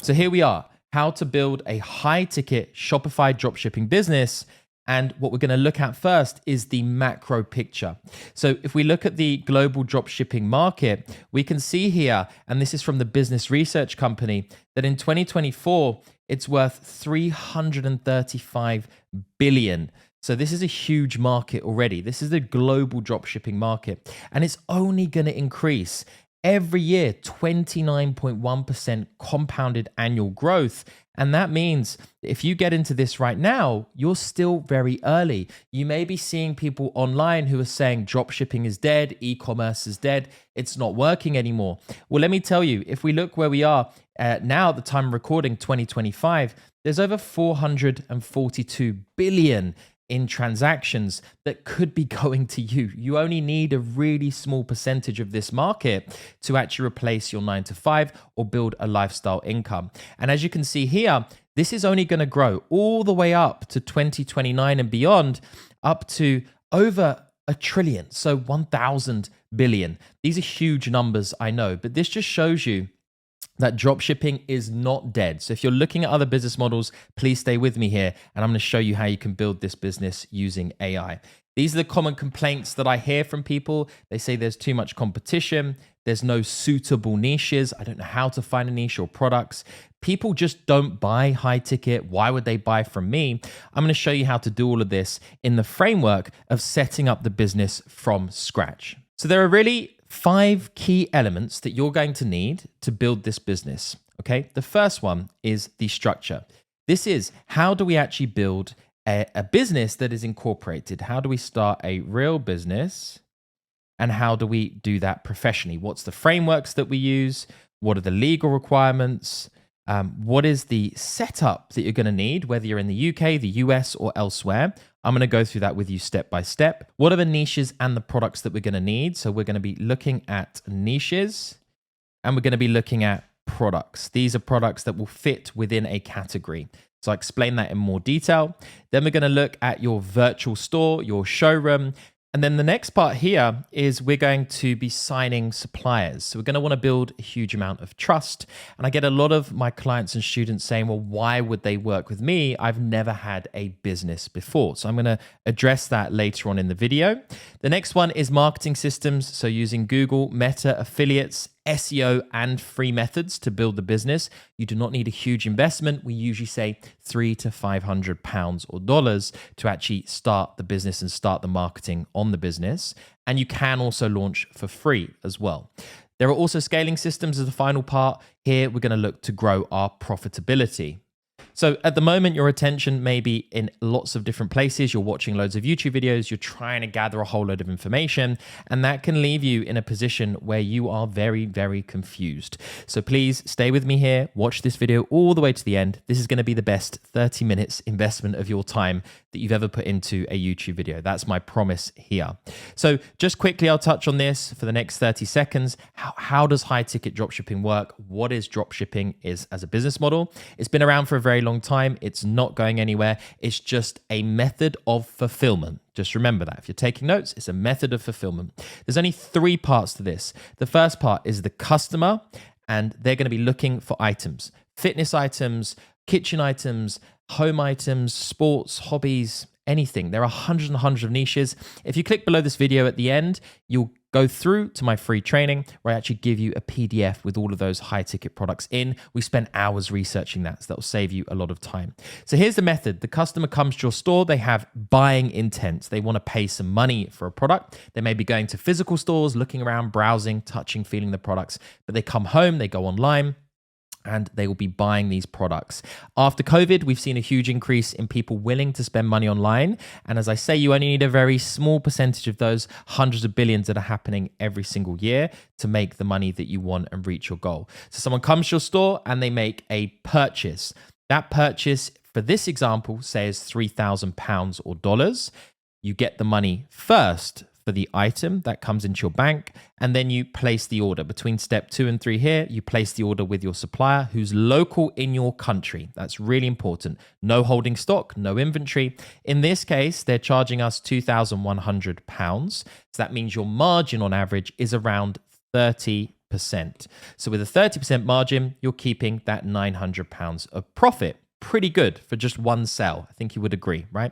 So here we are, how to build a high-ticket Shopify dropshipping business. And what we're going to look at first is the macro picture. So if we look at the global dropshipping market, we can see here, and this is from the business research company, that in 2024, it's worth $335 billion. So this is a huge market already. This is the global dropshipping market, and it's only going to increase every year, 29.1% compounded annual growth. And that means if you get into this right now, you're still very early. You may be seeing people online who are saying dropshipping is dead, e-commerce is dead, it's not working anymore. Well, let me tell you, if we look where we are now at the time of recording, 2025, there's over 442 billion in transactions that could be going to you. You only need a really small percentage of this market to actually replace your 9-to-5 or build a lifestyle income. And as you can see here, this is only going to grow all the way up to 2029 and beyond, up to over $1 trillion, so 1,000 billion. These are huge numbers, I know, but this just shows you that dropshipping is not dead. So if you're looking at other business models, please stay with me here, and I'm going to show you how you can build this business using AI. These are the common complaints that I hear from people. They say there's too much competition, there's no suitable niches, I don't know how to find a niche or products. People just don't buy high ticket. Why would they buy from me? I'm going to show you how to do all of this in the framework of setting up the business from scratch. So there are really 5 key elements that you're going to need to build this business, okay? The first one is the structure. This is how do we actually build a business that is incorporated? How do we start a real business? And how do we do that professionally? What's the frameworks that we use? What are the legal requirements? What is the setup that you're going to need, whether you're in the UK, the US, or elsewhere? I'm going to go through that with you step by step. What are the niches and the products that we're going to need? So we're going to be looking at niches, and we're going to be looking at products. These are products that will fit within a category. So I'll explain that in more detail. Then we're going to look at your virtual store, your showroom. And then the next part here is we're going to be signing suppliers. So we're going to want to build a huge amount of trust. And I get a lot of my clients and students saying, well, why would they work with me? I've never had a business before. So I'm going to address that later on in the video. The next one is marketing systems. So using Google, Meta, affiliates, SEO, and free methods to build the business. You do not need a huge investment. We usually say £300 to £500 or dollars to actually start the business and start the marketing on the business. And you can also launch for free as well. There are also scaling systems as the final part. Here, we're going to look to grow our profitability. So at the moment, your attention may be in lots of different places. You're watching loads of YouTube videos. You're trying to gather a whole load of information, and that can leave you in a position where you are very, very confused. So please stay with me here. Watch this video all the way to the end. This is going to be the best 30 minutes investment of your time that you've ever put into a YouTube video. That's my promise here. So just quickly, I'll touch on this for the next 30 seconds. How does high ticket dropshipping work? What is dropshipping as a business model? It's been around for a very long time. It's not going anywhere. It's just a method of fulfillment. Just remember that. If you're taking notes, it's a method of fulfillment. There's only 3 parts to this. The first part is the customer, and they're going to be looking for items, fitness items, kitchen items, home items, sports, hobbies, anything. There are hundreds and hundreds of niches. If you click below this video at the end, you'll go through to my free training where I actually give you a PDF with all of those high ticket products in. We spent hours researching that, so that will save you a lot of time. So here's the method. The customer comes to your store. They have buying intent. They want to pay some money for a product. They may be going to physical stores, looking around, browsing, touching, feeling the products, but they come home, they go online, and they will be buying these products. After COVID, we've seen a huge increase in people willing to spend money online. And as I say, you only need a very small percentage of those hundreds of billions that are happening every single year to make the money that you want and reach your goal. So someone comes to your store and they make a purchase. That purchase, for this example, say is £3,000 or dollars. You get the money first for the item that comes into your bank, and then you place the order. Between step 2 and 3 here, you place the order with your supplier who's local in your country. That's really important. No holding stock, no inventory. In this case, they're charging us £2,100. So that means your margin on average is around 30%. 30%. So with a 30% margin, you're keeping that £900 of profit. Pretty good for just one sale. I think you would agree, right?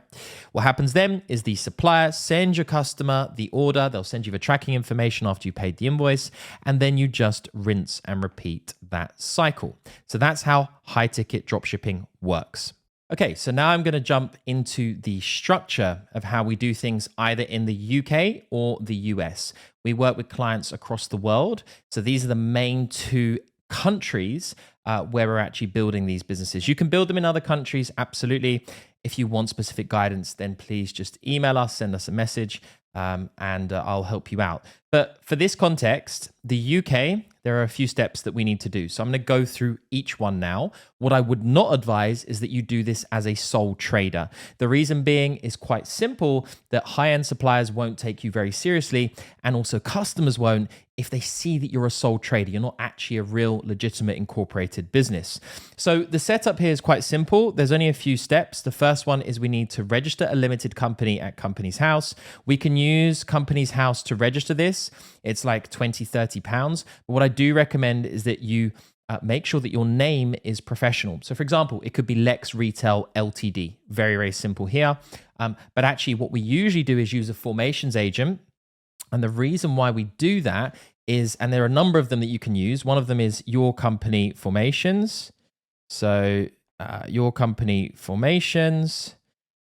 What happens then is the supplier sends your customer the order. They'll send you the tracking information after you paid the invoice, and then you just rinse and repeat that cycle. So that's how high ticket dropshipping works. Okay, so now I'm going to jump into the structure of how we do things either in the UK or the US. We work with clients across the world. So these are the main two countries where we're actually building these businesses. You can build them in other countries, absolutely. If you want specific guidance, then please just email us, send us a message, and I'll help you out. But for this context, the UK, there are a few steps that we need to do. So I'm going to go through each one now. What I would not advise is that you do this as a sole trader. The reason being is quite simple, that high-end suppliers won't take you very seriously, and also customers won't if they see that you're a sole trader. You're not actually a real legitimate incorporated business. So the setup here is quite simple. There's only a few steps. The first one is we need to register a limited company at Companies House. We can use Companies House to register this. It's like £20-30. But what I do recommend is that you make sure that your name is professional. So for example, it could be Lex Retail Ltd. Very, very simple here. But actually what we usually do is use a formations agent. And the reason why we do that is, and there are a number of them that you can use. One of them is Your Company Formations. So Your Company Formations,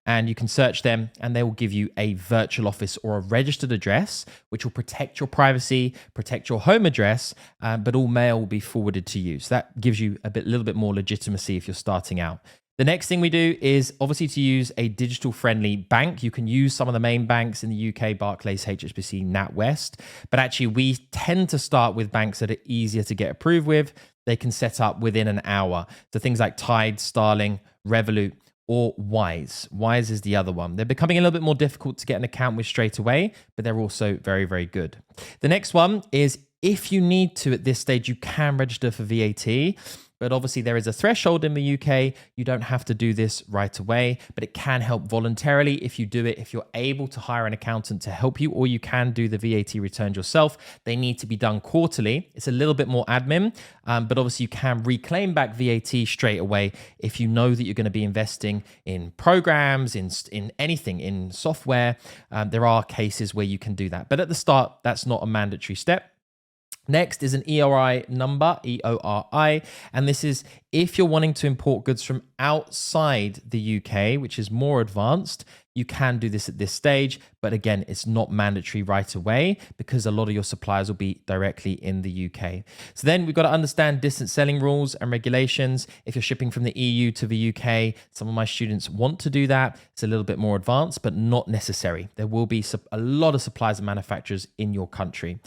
and you can search them and they will give you a virtual office or a registered address, which will protect your privacy, protect your home address, but all mail will be forwarded to you. So that gives you a little bit more legitimacy if you're starting out. The next thing we do is obviously to use a digital friendly bank. You can use some of the main banks in the UK, Barclays, HSBC, NatWest, but actually we tend to start with banks that are easier to get approved with. They can set up within an hour. So things like Tide, Starling, Revolut, or Wise. Wise is the other one. They're becoming a little bit more difficult to get an account with straight away, but they're also very, very good. The next one is if you need to at this stage, you can register for VAT. But obviously there is a threshold in the UK. You don't have to do this right away, but it can help voluntarily if you do it, if you're able to hire an accountant to help you, or you can do the VAT returns yourself. They need to be done quarterly. It's a little bit more admin, but obviously you can reclaim back VAT straight away if you know that you're going to be investing in programs, in anything, in software. There are cases where you can do that. But at the start, that's not a mandatory step. Next is an EORI number, EORI, and this is if you're wanting to import goods from outside the UK, which is more advanced. You can do this at this stage, but again, it's not mandatory right away because a lot of your suppliers will be directly in the UK. So then we've got to understand distance selling rules and regulations. If you're shipping from the EU to the UK, some of my students want to do that. It's a little bit more advanced, but not necessary. There will be a lot of suppliers and manufacturers in your country.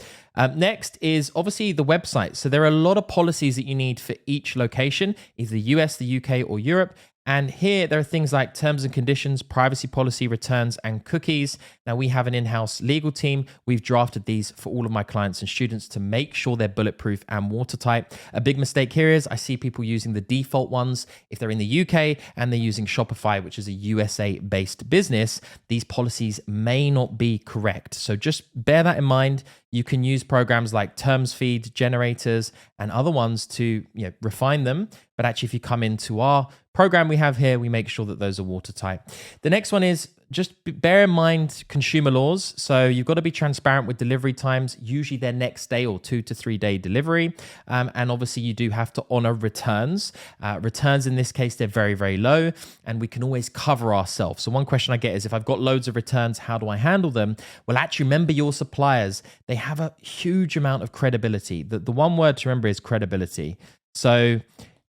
Next is obviously the website. So there are a lot of policies that you need for each location, either the US, the UK, or Europe. And here there are things like terms and conditions, privacy policy, returns, and cookies. Now we have an in-house legal team. We've drafted these for all of my clients and students to make sure they're bulletproof and watertight. A big mistake here is I see people using the default ones. If they're in the UK and they're using Shopify, which is a USA-based business, these policies may not be correct. So just bear that in mind. You can use programs like terms feed generators and other ones to refine them. But actually, if you come into our program we have here, we make sure that those are watertight. The next one is just bear in mind consumer laws. So you've got to be transparent with delivery times. Usually they're next day or 2 to 3 day delivery. And obviously you do have to honor returns. Returns in this case, they're very, very low and we can always cover ourselves. So one question I get is if I've got loads of returns, how do I handle them? Well, actually remember your suppliers, they have a huge amount of credibility. The one word to remember is credibility. So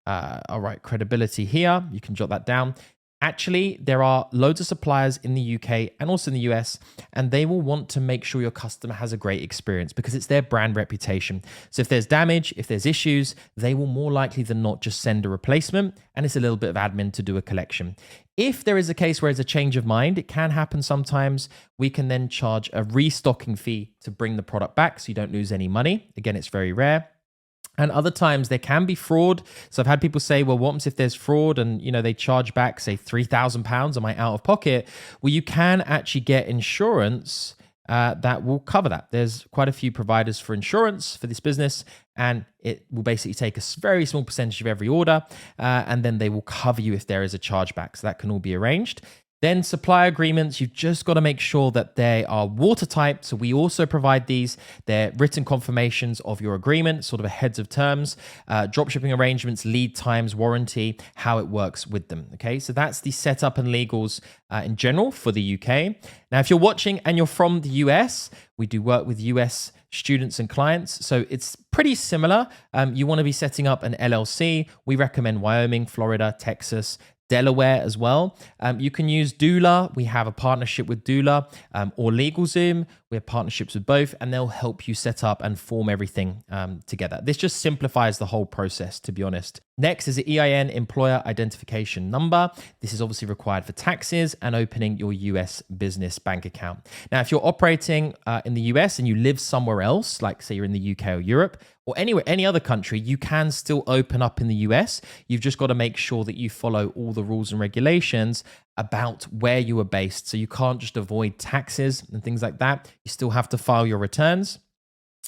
all right, credibility here, you can jot that down. Actually, there are loads of suppliers in the UK and also in the US, and they will want to make sure your customer has a great experience because it's their brand reputation. So if there's damage, if there's issues, they will more likely than not just send a replacement, and it's a little bit of admin to do a collection. If there is a case where it's a change of mind, it can happen sometimes, we can then charge a restocking fee to bring the product back so you don't lose any money. Again, it's very rare. And other times there can be fraud. So I've had people say, well, what happens if there's fraud and, they charge back, say, £3,000 am I out of pocket? Well, you can actually get insurance that will cover that. There's quite a few providers for insurance for this business, and it will basically take a very small percentage of every order, and then they will cover you if there is a chargeback. So that can all be arranged. Then supplier agreements, you've just got to make sure that they are watertight. So we also provide these. They're written confirmations of your agreement, sort of a heads of terms, dropshipping arrangements, lead times, warranty, how it works with them. Okay, so that's the setup and legals in general for the UK. Now, if you're watching and you're from the US, we do work with US students and clients. So it's pretty similar. You want to be setting up an LLC. We recommend Wyoming, Florida, Texas, Delaware as well. You can use Doula. We have a partnership with Doula or LegalZoom. We have partnerships with both, and they'll help you set up and form everything together. This just simplifies the whole process, to be honest. Next is the EIN, Employer Identification Number. This is obviously required for taxes and opening your US business bank account. Now, if you're operating in the US and you live somewhere else, like say you're in the UK or Europe, or anywhere, any other country, you can still open up in the US. You've just got to make sure that you follow all the rules and regulations about where you are based. So you can't just avoid taxes and things like that. You still have to file your returns.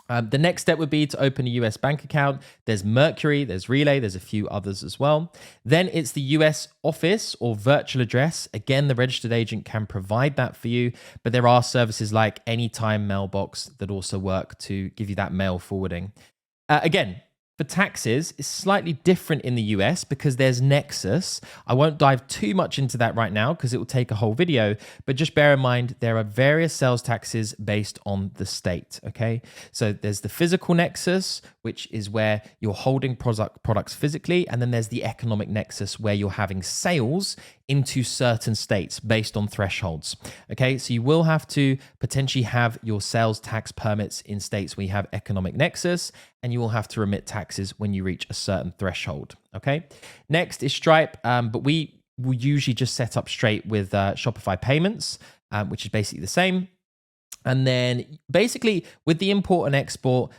The next step would be to open a US bank account. There's Mercury, there's Relay, there's a few others as well. Then it's the US office or virtual address. Again, the registered agent can provide that for you, but there are services like Anytime Mailbox that also work to give you that mail forwarding. Again, for taxes, it's slightly different in the US because there's Nexus. I won't dive too much into that right now because it will take a whole video, but just bear in mind there are various sales taxes based on the state, okay? So there's the physical nexus, which is where you're holding products physically, and then there's the economic nexus where you're having sales into certain states based on thresholds, okay? So you will have to potentially have your sales tax permits in states where you have economic nexus, and you will have to remit taxes when you reach a certain threshold, okay? Next is Stripe, but we will usually just set up straight with Shopify payments, which is basically the same. And then basically with the import and export,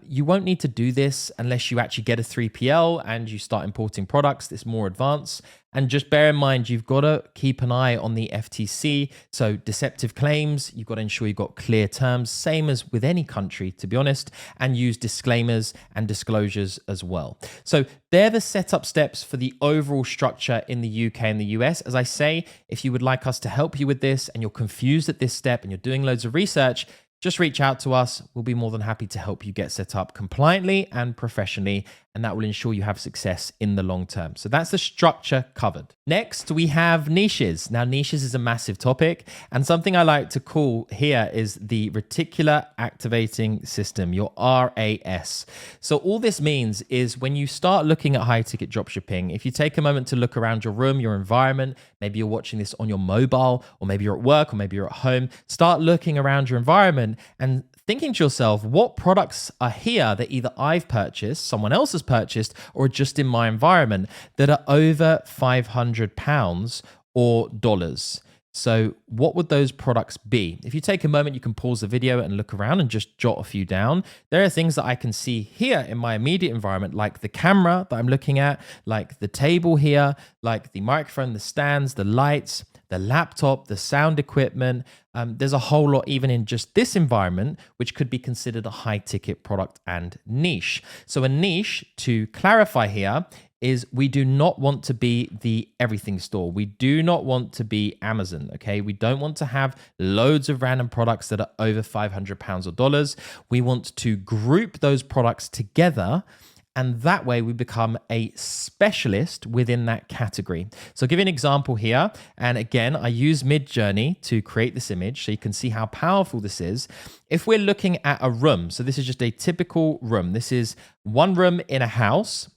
you won't need to do this unless you actually get a 3PL and you start importing products. It's more advanced. And just bear in mind, you've got to keep an eye on the FTC. So deceptive claims, you've got to ensure you've got clear terms, same as with any country, to be honest, and use disclaimers and disclosures as well. So they're the setup steps for the overall structure in the UK and the US. As I say, if you would like us to help you with this and you're confused at this step and you're doing loads of research, just reach out to us. We'll be more than happy to help you get set up compliantly and professionally, and that will ensure you have success in the long term. So that's the structure covered. Next, we have niches. Now, niches is a massive topic, and something I like to call here is the reticular activating system, your RAS. So all this means is when you start looking at high ticket dropshipping, if you take a moment to look around your room, your environment, maybe you're watching this on your mobile, or maybe you're at work, or maybe you're at home, start looking around your environment and thinking to yourself, what products are here that either I've purchased, someone else has purchased, or just in my environment that are over £500 or dollars? So what would those products be? If you take a moment, you can pause the video and look around and just jot a few down. There are things that I can see here in my immediate environment, like the camera that I'm looking at, like the table here, like the microphone, the stands, the lights, the laptop, the sound equipment. There's a whole lot even in just this environment, which could be considered a high ticket product and niche. So a niche, to clarify here, is we do not want to be the everything store. We do not want to be Amazon, okay? We don't want to have loads of random products that are over £500 or dollars. We want to group those products together, and that way we become a specialist within that category. So I'll give you an example here. And again, I use Midjourney to create this image so you can see how powerful this is. If we're looking at a room, so this is just a typical room. This is one room in a house.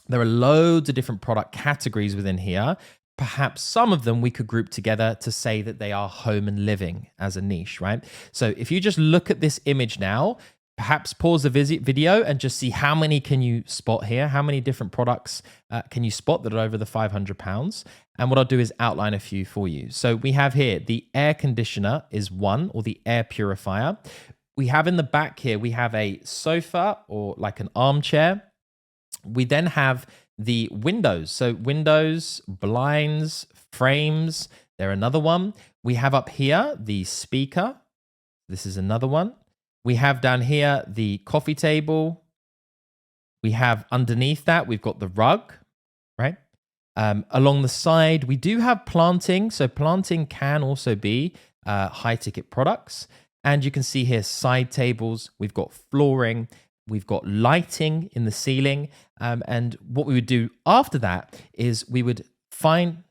There are loads of different product categories within here. Perhaps some of them we could group together to say that they are home and living as a niche, right? So if you just look at this image now, perhaps pause the video and just see how many can you spot here? How many different products can you spot that are over the £500? And what I'll do is outline a few for you. So we have here the air conditioner is one, or the air purifier. We have in the back here, we have a sofa or like an armchair. We then have the windows. So windows, blinds, frames. They're another one. We have up here the speaker. This is another one. We have down here the coffee table. We have underneath that, we've got the rug, right? Along the side, we do have planting. So planting can also be high ticket products. And you can see here side tables, we've got flooring, we've got lighting in the ceiling. And what we would do after that is we would find,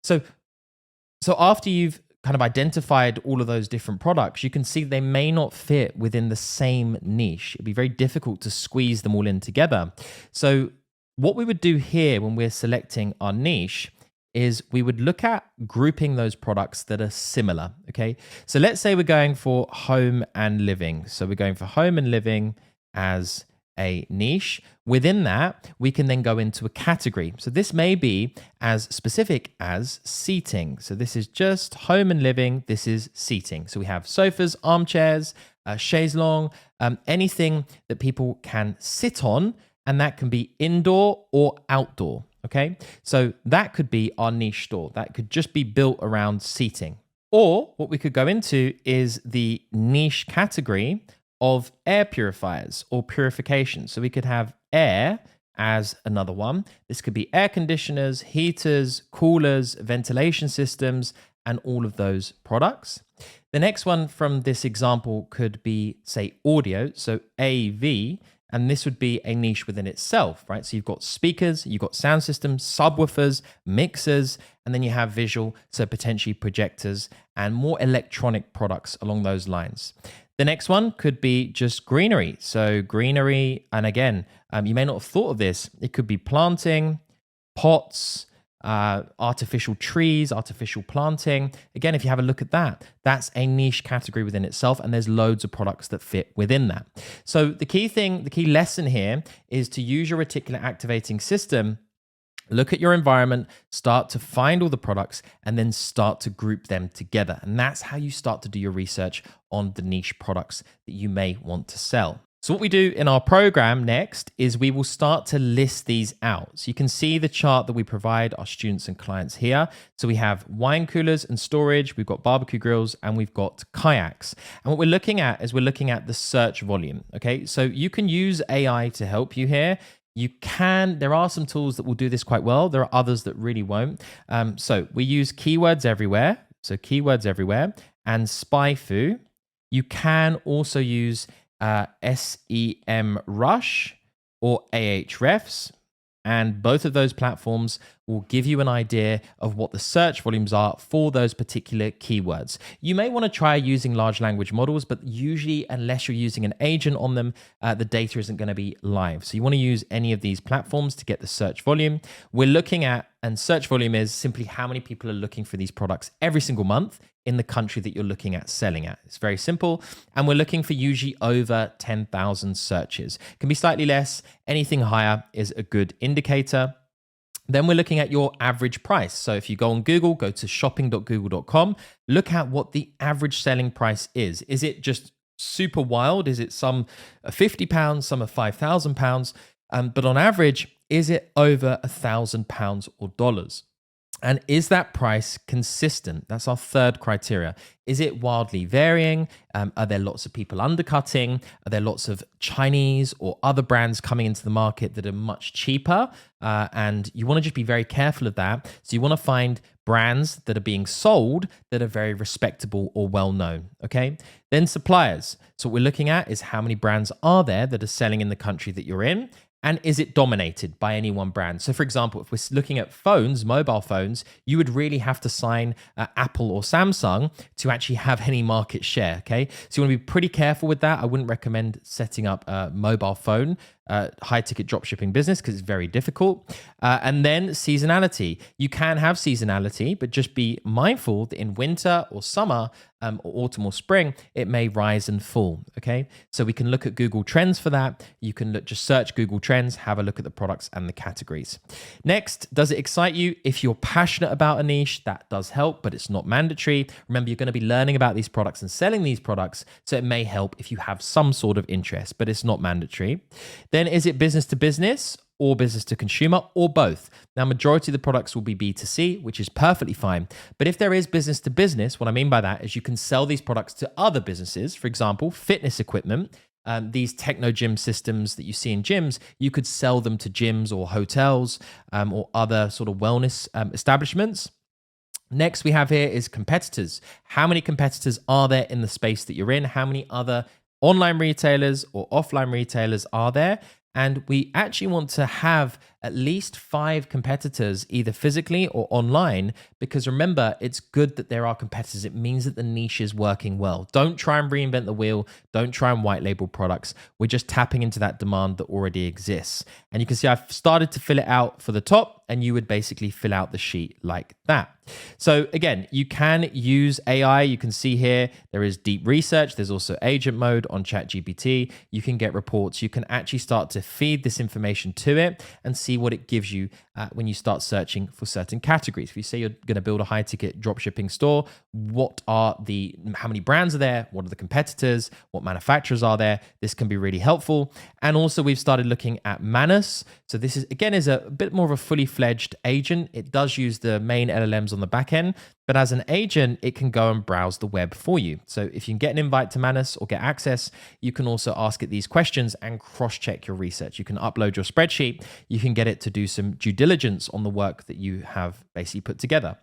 so after you've kind of identified all of those different products, you can see they may not fit within the same niche. It'd be very difficult to squeeze them all in together. So what we would do here when we're selecting our niche is we would look at grouping those products that are similar, okay? So let's say we're going for home and living. So we're going for home and living as a niche. Within that, we can then go into a category. So this may be as specific as seating. So this is just home and living. This is seating. So we have sofas, armchairs, chaise longue, anything that people can sit on, and that can be indoor or outdoor. Okay, so that could be our niche store. That could just be built around seating. Or what we could go into is the niche category of air purifiers or purification. So we could have air as another one. This could be air conditioners, heaters, coolers, ventilation systems, and all of those products. The next one from this example could be, say, audio, so AV. And this would be a niche within itself, right? So you've got speakers, you've got sound systems, subwoofers, mixers, and then you have visual, so potentially projectors and more electronic products along those lines. The next one could be just greenery. So greenery, and again, you may not have thought of this. It could be planting, pots, artificial trees, artificial planting. Again, if you have a look at that, that's a niche category within itself, and there's loads of products that fit within that. So the key lesson here is to use your reticular activating system. Look at your environment, start to find all the products, and then start to group them together. And that's how you start to do your research on the niche products that you may want to sell. So what we do in our program next is we will start to list these out. So you can see the chart that we provide our students and clients here. So we have wine coolers and storage, we've got barbecue grills, and we've got kayaks. And what we're looking at is we're looking at the search volume. Okay, so you can use AI to help you here. There are some tools that will do this quite well. There are others that really won't. So we use keywords everywhere. So keywords everywhere and SpyFu. You can also use SEMrush or Ahrefs, and both of those platforms will give you an idea of what the search volumes are for those particular keywords. You may want to try using large language models, but usually unless you're using an agent on them, the data isn't going to be live. So you want to use any of these platforms to get the search volume. We're looking at, and search volume is simply how many people are looking for these products every single month in the country that you're looking at selling at. It's very simple. And we're looking for usually over 10,000 searches. It can be slightly less. Anything higher is a good indicator. Then we're looking at your average price. So if you go on Google, go to shopping.google.com, look at what the average selling price is. Is it just super wild? Is it some are £50, some are £5,000? But on average, is it over £1,000 or dollars? And is that price consistent? That's our third criteria. Is it wildly varying? Are there lots of people undercutting? Are there lots of Chinese or other brands coming into the market that are much cheaper? And you want to just be very careful of that. So you want to find brands that are being sold that are very respectable or well-known, okay? Then suppliers. So what we're looking at is how many brands are there that are selling in the country that you're in? And is it dominated by any one brand? So for example, if we're looking at phones, mobile phones, you would really have to sign Apple or Samsung to actually have any market share, okay? So you want to be pretty careful with that. I wouldn't recommend setting up a mobile phone high ticket dropshipping business because it's very difficult. And then seasonality. You can have seasonality, but just be mindful that in winter or summer or autumn or spring, it may rise and fall, okay? So we can look at Google Trends for that. You can just search Google Trends, have a look at the products and the categories. Next, does it excite you? If you're passionate about a niche, that does help, but it's not mandatory. Remember, you're going to be learning about these products and selling these products, so it may help if you have some sort of interest, but it's not mandatory. Then is it business to business or business to consumer or both. Now, majority of the products will be B2C, which is perfectly fine. But if there is business to business, what I mean by that is you can sell these products to other businesses. For example, fitness equipment. These techno gym systems that you see in gyms, you could sell them to gyms or hotels or other sort of wellness establishments. Next we have here is competitors. How many competitors are there in the space that you're in? How many other online retailers or offline retailers are there? And we actually want to have at least 5 competitors, either physically or online, because remember, it's good that there are competitors. It means that the niche is working well. Don't try and reinvent the wheel. Don't try and white label products. We're just tapping into that demand that already exists. And you can see I've started to fill it out for the top, and you would basically fill out the sheet like that. So again, you can use AI. You can see here, there is deep research. There's also agent mode on ChatGPT. You can get reports. You can actually start to feed this information to it and see what it gives you when you start searching for certain categories. If you say you're going to build a high ticket dropshipping store, how many brands are there? What are the competitors? What manufacturers are there? This can be really helpful. And also we've started looking at Manus. So this is a bit more of a fully fledged agent. It does use the main LLMs on the back end, but as an agent, it can go and browse the web for you. So if you can get an invite to Manus or get access, you can also ask it these questions and cross-check your research. You can upload your spreadsheet. You can get it to do some due diligence on the work that you have basically put together.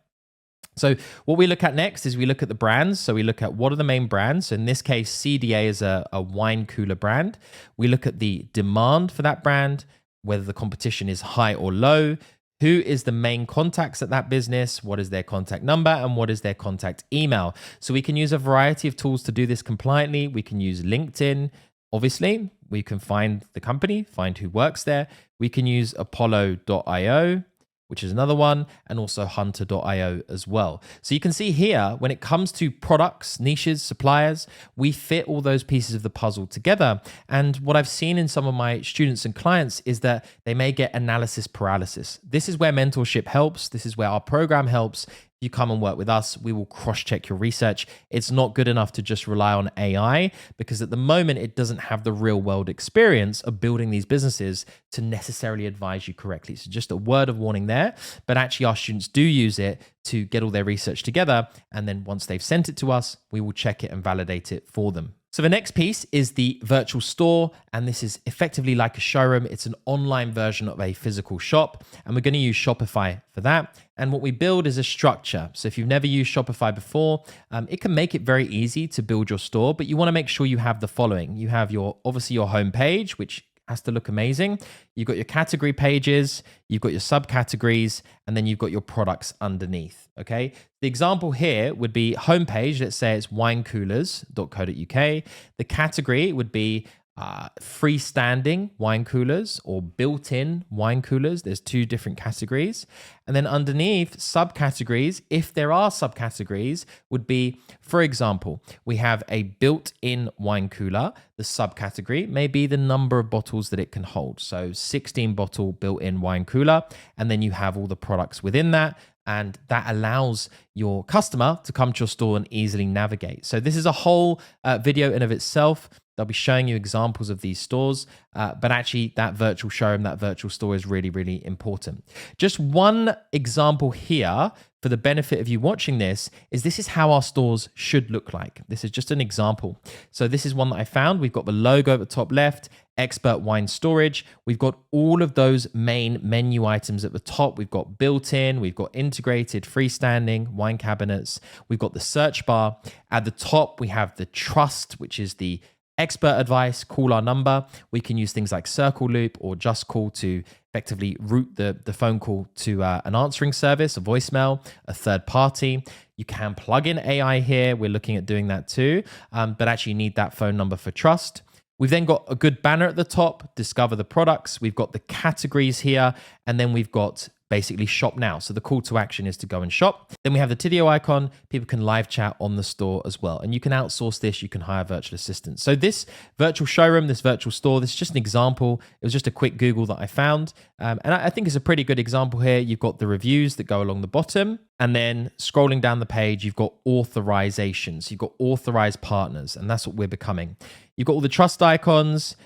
So what we look at next is we look at the brands. So we look at what are the main brands. So in this case, CDA is a wine cooler brand. We look at the demand for that brand, whether the competition is high or low. Who is the main contacts at that business? What is their contact number and what is their contact email? So we can use a variety of tools to do this compliantly. We can use LinkedIn. Obviously, we can find the company, find who works there. We can use Apollo.io, which is another one, and also Hunter.io as well. So you can see here, when it comes to products, niches, suppliers, we fit all those pieces of the puzzle together. And what I've seen in some of my students and clients is that they may get analysis paralysis. This is where mentorship helps. This is where our program helps. You come and work with us, we will cross-check your research. It's not good enough to just rely on AI because at the moment it doesn't have the real world experience of building these businesses to necessarily advise you correctly. So just a word of warning there, but actually our students do use it to get all their research together. And then once they've sent it to us, we will check it and validate it for them. So the next piece is the virtual store, and this is effectively like a showroom. It's an online version of a physical shop, and we're going to use Shopify for that. And what we build is a structure. So if you've never used Shopify before, it can make it very easy to build your store, but you want to make sure you have the following. You have obviously your home page, which has to look amazing. You've got your category pages, you've got your subcategories, and then you've got your products underneath, okay? The example here would be homepage. Let's say it's winecoolers.co.uk. The category would be freestanding wine coolers or built-in wine coolers. There's 2 different categories. And then underneath, subcategories, if there are subcategories, would be, for example, we have a built-in wine cooler. The subcategory may be the number of bottles that it can hold. So 16 bottle built-in wine cooler. And then you have all the products within that. And that allows your customer to come to your store and easily navigate. So this is a whole video in of itself. They'll be showing you examples of these stores, but actually that virtual showroom, that virtual store is really, really important. Just one example here for the benefit of you watching this is how our stores should look like. This is just an example. So this is one that I found. We've got the logo at the top left, expert wine storage. We've got all of those main menu items at the top. We've got built-in, we've got integrated freestanding wine cabinets. We've got the search bar. At the top, we have the trust, which is the expert advice, call our number. We can use things like Circle Loop or Just Call to effectively route the phone call to an answering service, a voicemail, a third party. You can plug in AI here. We're looking at doing that too, but actually you need that phone number for trust. We've then got a good banner at the top, discover the products. We've got the categories here, and then we've got basically shop now. So the call to action is to go and shop. Then we have the Tidio icon. People can live chat on the store as well. And you can outsource this. You can hire virtual assistants. So this virtual showroom, this virtual store, this is just an example. It was just a quick Google that I found. And I think it's a pretty good example here. You've got the reviews that go along the bottom. And then scrolling down the page, you've got authorizations. You've got authorized partners. And that's what we're becoming. You've got all the trust icons.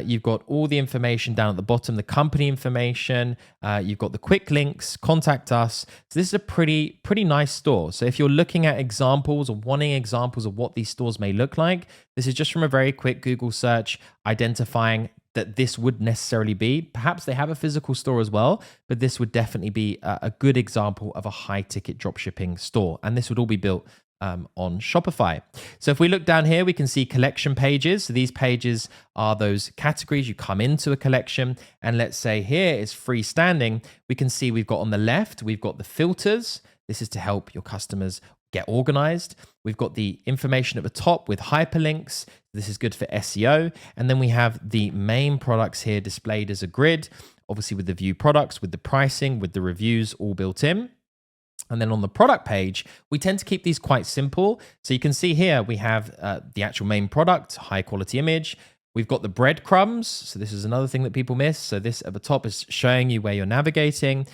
You've got all the information down at the bottom, the company information. You've got the quick links, contact us. So this is a pretty nice store. So if you're looking at examples or wanting examples of what these stores may look like, this is just from a very quick Google search identifying that this would necessarily be. Perhaps they have a physical store as well, but this would definitely be a good example of a high ticket dropshipping store. And this would all be built on Shopify. So if we look down here, we can see collection pages. So these pages are those categories. You come into a collection, and let's say here is freestanding. We can see we've got on the left, we've got the filters. This is to help your customers get organized. We've got the information at the top with hyperlinks. This is good for SEO. And then we have the main products here displayed as a grid, obviously with the view products, with the pricing, with the reviews all built in. And then on the product page, we tend to keep these quite simple. So you can see here, we have the actual main product, high quality image. We've got the breadcrumbs. So this is another thing that people miss. So this at the top is showing you where you're navigating.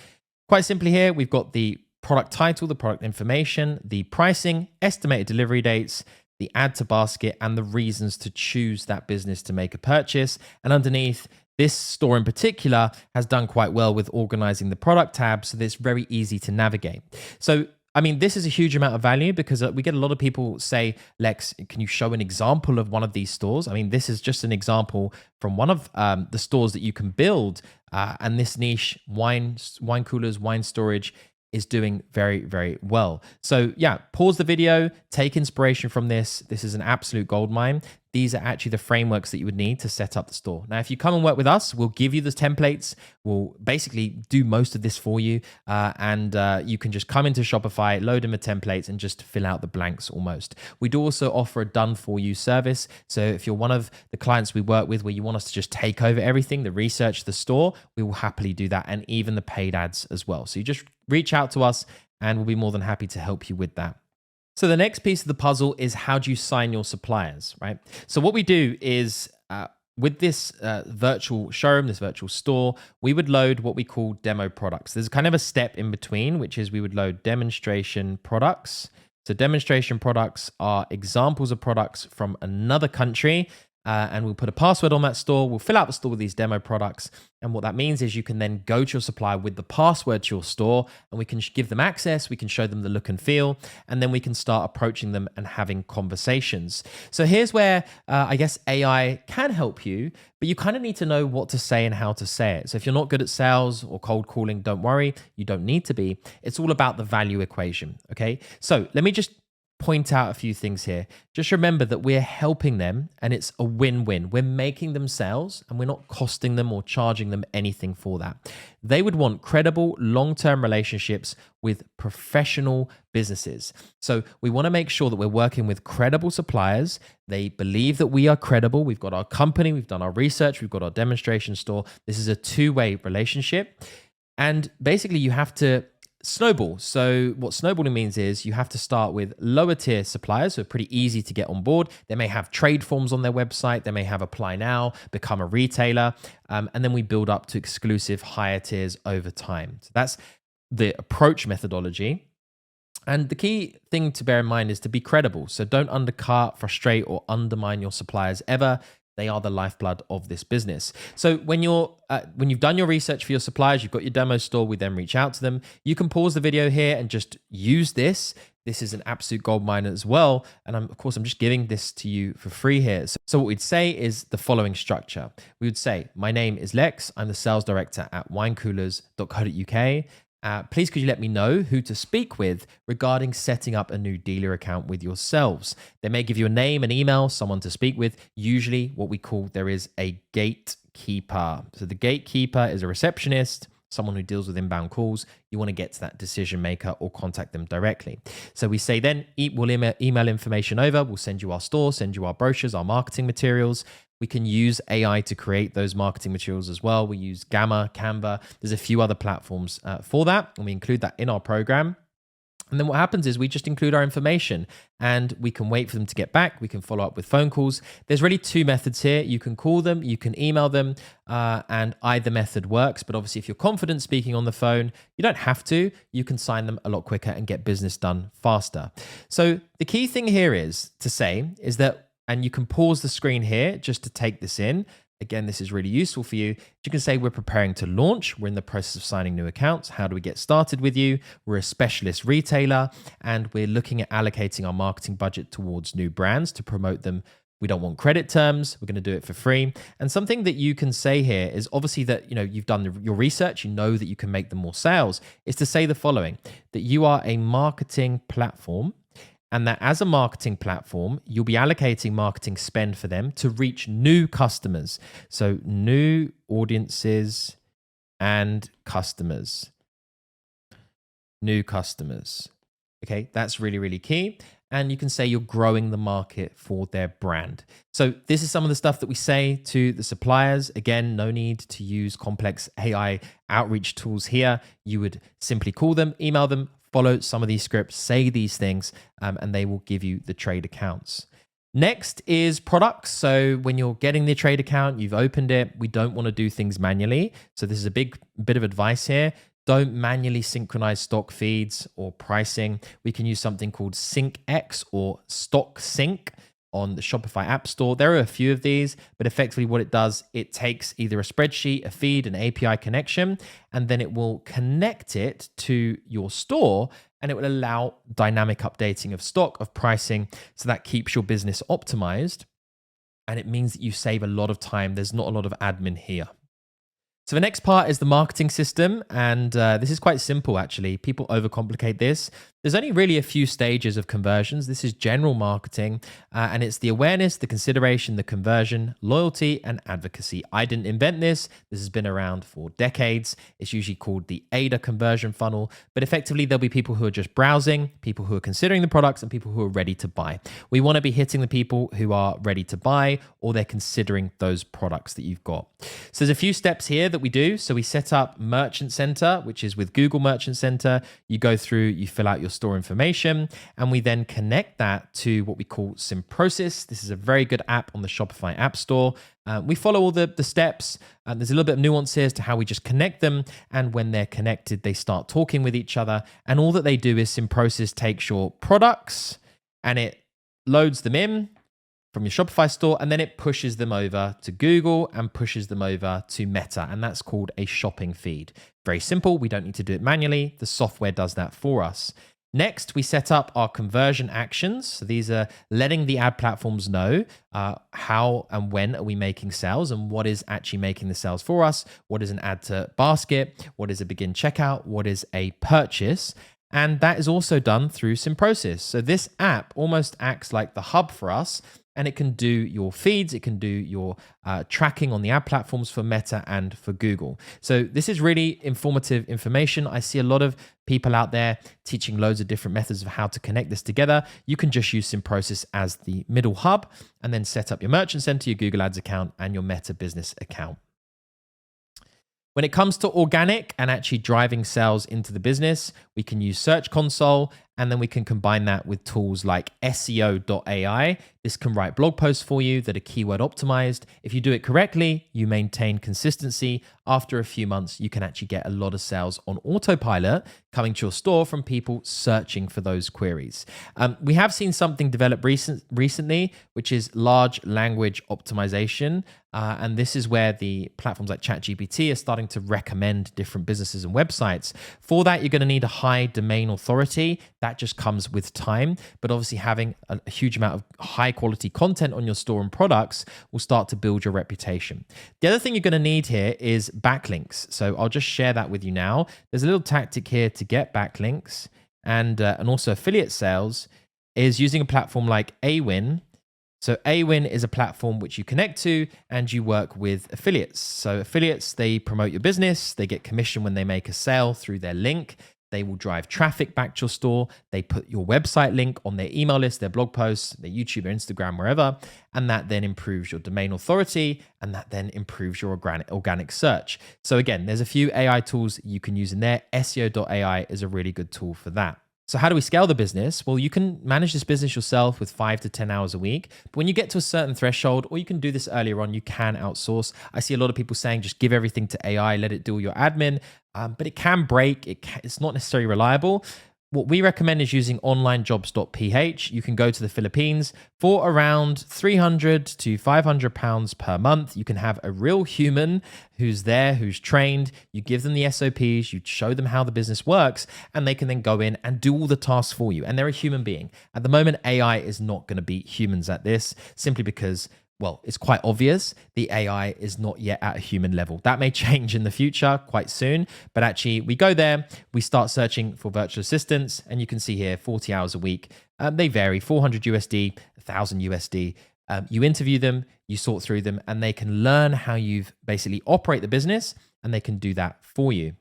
Quite simply here, we've got the product title, the product information, the pricing, estimated delivery dates, the add to basket, and the reasons to choose that business to make a purchase. And underneath, this store in particular has done quite well with organizing the product tab, so that it's very easy to navigate. So, I mean, this is a huge amount of value because we get a lot of people say, Lex, can you show an example of one of these stores? I mean, this is just an example from one of the stores that you can build. And this niche, wine coolers, wine storage, is doing very well. So yeah, pause the video, take inspiration from this. This is an absolute goldmine. These are actually the frameworks that you would need to set up the store. Now, if you come and work with us, we'll give you the templates. We'll basically do most of this for you. And you can just come into Shopify, load in the templates, and just fill out the blanks almost. We do also offer a done for you service. So if you're one of the clients we work with where you want us to just take over everything, the research, the store, we will happily do that. And even the paid ads as well. So you just reach out to us and we'll be more than happy to help you with that. So the next piece of the puzzle is how do you sign your suppliers, right? So what we do is with this virtual showroom, this virtual store, we would load what we call demo products. There's kind of a step in between, which is we would load demonstration products. So demonstration products are examples of products from another country. And we'll put a password on that store. We'll fill out the store with these demo products. And what that means is you can then go to your supplier with the password to your store, and we can give them access. We can show them the look and feel, and then we can start approaching them and having conversations. So here's where I guess AI can help you, but you kind of need to know what to say and how to say it. So if you're not good at sales or cold calling, don't worry. You don't need to be. It's all about the value equation. Okay. So let me just point out a few things here. Just remember that we're helping them and it's a win-win. We're making them sales and we're not costing them or charging them anything for that. They would want credible long-term relationships with professional businesses. So we want to make sure that we're working with credible suppliers. They believe that we are credible. We've got our company, we've done our research, we've got our demonstration store. This is a two-way relationship. And basically you have to snowball. So what snowballing means is you have to start with lower tier suppliers who are pretty easy to get on board. They may have trade forms on their website. They may have apply now, become a retailer. And then we build up to exclusive higher tiers over time. So that's the approach methodology. And the key thing to bear in mind is to be credible. So don't undercut, frustrate, or undermine your suppliers ever. They are the lifeblood of this business. So when you've done your research for your suppliers, you've got your demo store, we then reach out to them. You can pause the video here and just use this. This is an absolute goldmine as well. And of course, I'm just giving this to you for free here. So what we'd say is the following structure. We would say, my name is Lex. I'm the sales director at winecoolers.co.uk. Please could you let me know who to speak with regarding setting up a new dealer account with yourselves. They may give you a name, an email, someone to speak with. Usually what we call there is a gatekeeper. So the gatekeeper is a receptionist, someone who deals with inbound calls. You want to get to that decision maker or contact them directly. So we say then we'll email information over. We'll send you our store, send you our brochures, our marketing materials. We can use AI to create those marketing materials as well. We use Gamma, Canva. There's a few other platforms for that, and we include that in our program. And then what happens is we just include our information and we can wait for them to get back. We can follow up with phone calls. There's really two methods here. You can call them, you can email them, and either method works. But obviously, if you're confident speaking on the phone, you don't have to. You can sign them a lot quicker and get business done faster. So the key thing here is to say is that And you can pause the screen here just to take this in. Again, this is really useful for you. You can say we're preparing to launch. We're in the process of signing new accounts. How do we get started with you? We're a specialist retailer and we're looking at allocating our marketing budget towards new brands to promote them. We don't want credit terms. We're going to do it for free. And something that you can say here is obviously that, you've done your research, you know that you can make them more sales, is to say the following, that you are a marketing platform and that as a marketing platform, you'll be allocating marketing spend for them to reach new customers. So new audiences and customers. New customers. Okay, that's really, really key. And you can say you're growing the market for their brand. So this is some of the stuff that we say to the suppliers. Again, no need to use complex AI outreach tools here. You would simply call them, email them, follow some of these scripts, say these things, and they will give you the trade accounts. Next is products. So when you're getting the trade account, you've opened it, we don't want to do things manually. So this is a big bit of advice here. Don't manually synchronize stock feeds or pricing. We can use something called SyncX or Stock Sync on the Shopify App Store. There are a few of these, but effectively what it does, it takes either a spreadsheet, a feed, an API connection, and then it will connect it to your store and it will allow dynamic updating of stock, of pricing, so that keeps your business optimized. And it means that you save a lot of time. There's not a lot of admin here. So the next part is the marketing system. And this is quite simple, actually. People overcomplicate this. There's only really a few stages of conversions. This is general marketing, and it's the awareness, the consideration, the conversion, loyalty, and advocacy. I didn't invent this. This has been around for decades. It's usually called the ADA conversion funnel, but effectively there'll be people who are just browsing, people who are considering the products, and people who are ready to buy. We want to be hitting the people who are ready to buy or they're considering those products that you've got. So there's a few steps here that we do. So we set up Merchant Center, which is with Google Merchant Center. You go through, you fill out your store information, and we then connect that to what we call Simprocess. This is a very good app on the Shopify App Store. We follow all the steps. There's a little bit of nuance here as to how we just connect them. And when they're connected, they start talking with each other. And all that they do is Simprocess takes your products and it loads them in from your Shopify store, and then it pushes them over to Google and pushes them over to Meta, and that's called a shopping feed. Very simple. We don't need to do it manually. The software does that for us. Next, we set up our conversion actions. So these are letting the ad platforms know how and when are we making sales and what is actually making the sales for us. What is an add to basket? What is a begin checkout? What is a purchase? And that is also done through Simprocess. So this app almost acts like the hub for us, and it can do your feeds, it can do your tracking on the ad platforms for Meta and for Google. So this is really informative information. I see a lot of people out there teaching loads of different methods of how to connect this together. You can just use Simprocess as the middle hub and then set up your Merchant Center, your Google Ads account, and your Meta business account. When it comes to organic and actually driving sales into the business, we can use Search Console, and then we can combine that with tools like SEO.ai. This can write blog posts for you that are keyword optimized. If you do it correctly, you maintain consistency. After a few months, you can actually get a lot of sales on autopilot coming to your store from people searching for those queries. We have seen something develop recently, which is large language optimization. And this is where the platforms like ChatGPT are starting to recommend different businesses and websites. For that, you're going to need a high domain authority. That just comes with time. But obviously having a huge amount of high quality content on your store and products will start to build your reputation. The other thing you're going to need here is backlinks. So I'll just share that with you now. There's a little tactic here to get backlinks and also affiliate sales is using a platform like Awin. So Awin is a platform which you connect to and you work with affiliates. So affiliates, they promote your business. They get commission when they make a sale through their link. They will drive traffic back to your store. They put your website link on their email list, their blog posts, their YouTube, their Instagram, wherever. And that then improves your domain authority. And that then improves your organic search. So again, there's a few AI tools you can use in there. SEO.ai is a really good tool for that. So how do we scale the business? Well, you can manage this business yourself with 5 to 10 hours a week. But when you get to a certain threshold, or you can do this earlier on, you can outsource. I see a lot of people saying, just give everything to AI, let it do all your admin. But it can break. It's not necessarily reliable. What we recommend is using onlinejobs.ph. You can go to the Philippines for around 300 to 500 pounds per month. You can have a real human who's there, who's trained. You give them the SOPs, you show them how the business works, and they can then go in and do all the tasks for you. And they're a human being. At the moment, AI is not going to beat humans at this, simply because, well, it's quite obvious the AI is not yet at a human level. That may change in the future quite soon, but actually we go there, we start searching for virtual assistants, and you can see here 40 hours a week. They vary, 400 USD, 1,000 USD. You interview them, you sort through them, and they can learn how you've basically operate the business, and they can do that for you.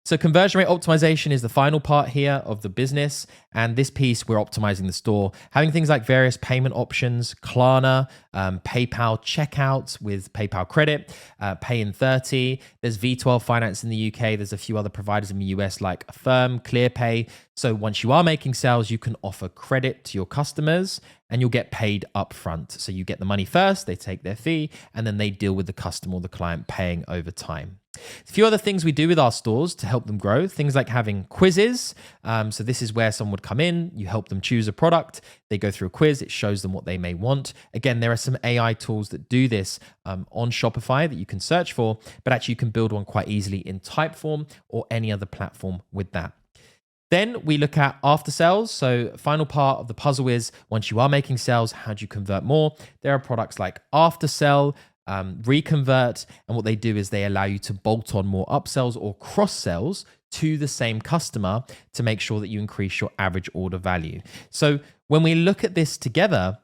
So conversion rate optimization is the final part here of the business. And this piece, we're optimizing the store, having things like various payment options, Klarna, PayPal checkouts with PayPal credit, Pay in 30. There's V12 Finance in the UK. There's a few other providers in the US like Affirm, ClearPay. So once you are making sales, you can offer credit to your customers and you'll get paid upfront. So you get the money first, they take their fee, and then they deal with the customer or the client paying over time. A few other things we do with our stores to help them grow, things like having quizzes. So this is where someone would come in, you help them choose a product, they go through a quiz, it shows them what they may want. Again, there are some AI tools that do this on Shopify that you can search for, but actually you can build one quite easily in Typeform or any other platform with that. Then we look at after sales. So final part of the puzzle is once you are making sales, how do you convert more? There are products like after sell, reconvert, and what they do is they allow you to bolt on more upsells or cross sells to the same customer to make sure that you increase your average order value. So when we look at this together,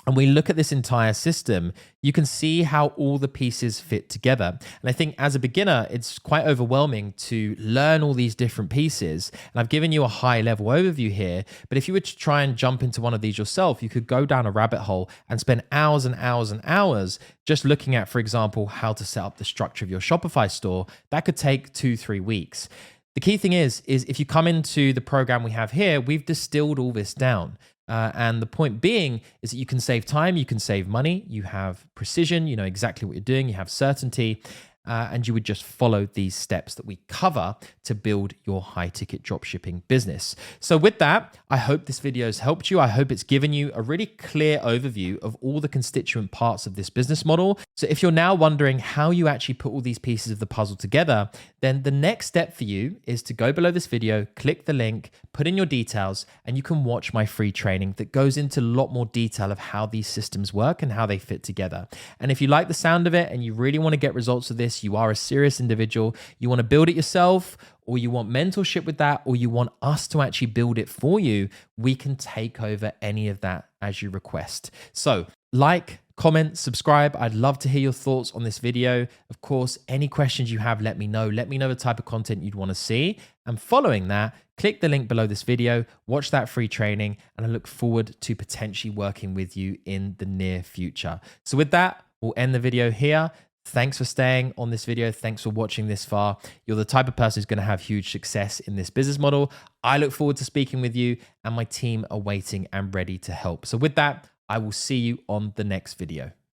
and we look at this entire system, you can see how all the pieces fit together. And I think as a beginner, it's quite overwhelming to learn all these different pieces. And I've given you a high level overview here, but if you were to try and jump into one of these yourself, you could go down a rabbit hole and spend hours and hours and hours just looking at, for example, how to set up the structure of your Shopify store. That could take 2-3 weeks. The key thing is if you come into the program we have here, we've distilled all this down. And the point being is that you can save time, you can save money, you have precision, you know exactly what you're doing, you have certainty, and you would just follow these steps that we cover to build your high ticket dropshipping business. So with that, I hope this video has helped you. I hope it's given you a really clear overview of all the constituent parts of this business model. So if you're now wondering how you actually put all these pieces of the puzzle together, then the next step for you is to go below this video, click the link, put in your details, and you can watch my free training that goes into a lot more detail of how these systems work and how they fit together. And if you like the sound of it and you really want to get results of this, you are a serious individual, you want to build it yourself, or you want mentorship with that, or you want us to actually build it for you, we can take over any of that as you request. So like, comment, subscribe. I'd love to hear your thoughts on this video. Of course, any questions you have, let me know. Let me know the type of content you'd want to see. And following that, click the link below this video, watch that free training, and I look forward to potentially working with you in the near future. So with that, we'll end the video here. Thanks for staying on this video. Thanks for watching this far. You're the type of person who's going to have huge success in this business model. I look forward to speaking with you, and my team are waiting and ready to help. So with that, I will see you on the next video.